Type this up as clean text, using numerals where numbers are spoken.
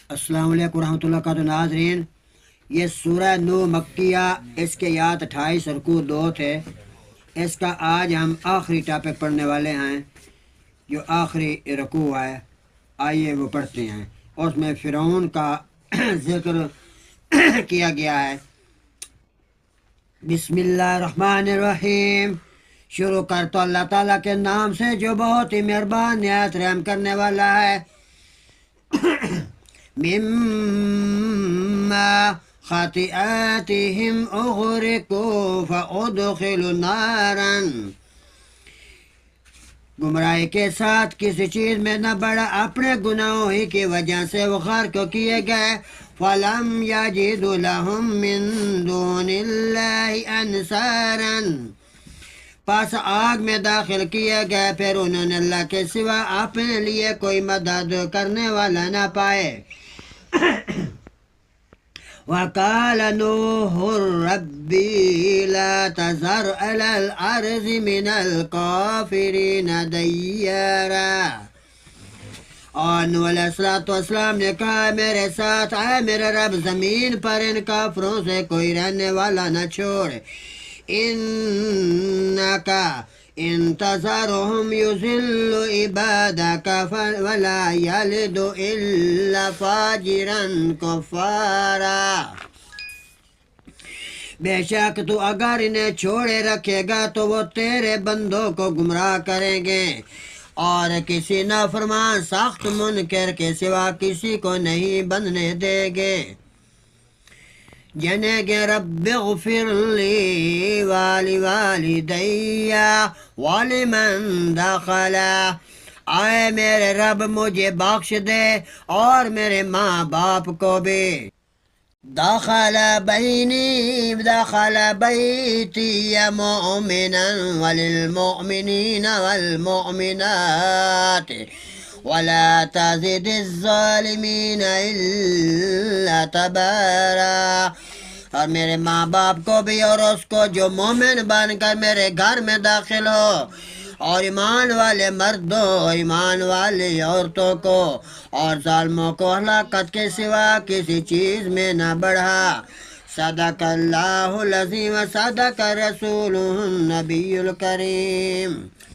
السلام علیکم ورحمۃ اللہ وبرکاتہ ناظرین، یہ سورہ نو مکیہ، اس کے یاد 28 رکوع 2 تھے۔ اس کا آج ہم آخری ٹاپک پڑھنے والے ہیں، جو آخری رکوع ہے۔ آئیے وہ پڑھتے ہیں۔ اس میں فرعون کا ذکر کیا گیا ہے۔ بسم اللہ الرحمن الرحیم۔ شروع کر تو اللہ تعالیٰ کے نام سے جو بہت ہی مہربان نہایت رحم کرنے والا ہے۔ مما خطیئاتہم اغرقوا فادخلوا نارا، گمراہی کے ساتھ کسی چیز میں نہ بڑھا، اپنے گناہوں ہی کی وجہ سے وہ غرق کیے گئے۔ فلم یجدوا لہم من دون اللہ انصارا، پس آگ میں داخل کیے گئے، پھر انہوں نے اللہ کے سوا اپنے لیے کوئی مدد کرنے والا نہ پائے۔ وقال نوح ربی لا تذر علی الارض من الکافرین دیارا، اور نوح علیہ السلام نے کہا میرے ساتھ اے میرے رب، زمین پر ان کافروں سے کوئی رہنے والا نہ چھوڑ۔ انکا ان تذرهم یضل عبادک ولا یلد الا فاجرا کفارا، بے شک تو اگر انہیں چھوڑے رکھے گا تو وہ تیرے بندوں کو گمراہ کریں گے، اور کسی نافرمان سخت منکر کے سوا کسی کو نہیں بننے دے گے۔ جنہیں کہ رب اغفر لی ولوالدی ولمن دخل، آئے میرے رب مجھے بخش دے اور میرے ماں باپ کو بھی۔ دخل بیتی مؤمنا وللمؤمنین والمؤمنات ولا تزد الظالمین الا تبارا، اور میرے ماں باپ کو بھی اور اس کو جو مومن بن کر میرے گھر میں داخل ہو، اور ایمان والے مردوں ایمان والی عورتوں کو، اور ظالموں کو ہلاکت کے سوا کسی چیز میں نہ بڑھا۔ صدق اللہ العظیم و صدق رسولہ النبی الکریم۔